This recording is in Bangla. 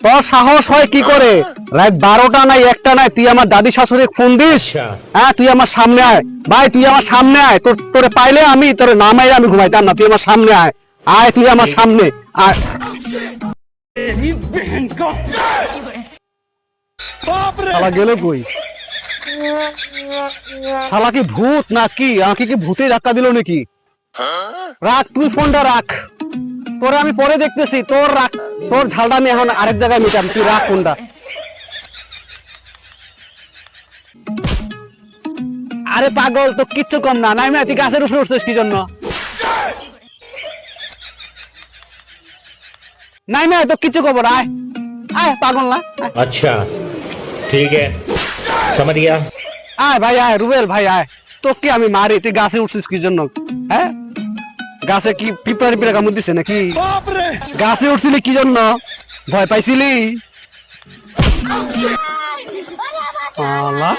তোর সাহস হয় কি করে? রাত 12টা নাই 1টা নাই তুই আমার দাদি শাশুড়ি ফোন দিস? হ্যাঁ, তুই আমার সামনে আয় ভাই, তুই আমার সামনে আয়। তোরে পাইলে আমি তোরে নামাই আমি ঘুমাইতাম না। তুই আমার সামনে আয়, আয় তুই আমার সামনে আয়। শালা গেল কই? শালা কি ভূত নাকি? আমাকে কি ভূতে ধাক্কা দিল নাকি? রাখ তুই ফোনটা রাখ, তোরে আমি পরে দেখতেছি। তোর রাখ, তোর ঝালটা আমি এখন আরেক জায়গায় মিটাম। তুই রাখ ফোনটা। আরে পাগল, তো কিচ্ছু কম না। নাই তুই গাছের উপরে উঠছিস কি জন্য? নাই তো কিচ্ছু খবর। আয় আয় পাগল না। अच्छा ठीक है समझ गया। আয় ভাই আয়, রুবেল ভাই আয়। তো কি আমি মারি, তুই গাছে উঠছিস কি জন্য? হ্যাঁ, গাছে কি পিঁপড়া টিপড়া কামড় দিছে নাকি? গাছে উঠছিলি কি জন্য? ভয় পাইছিলি? আল্লাহ।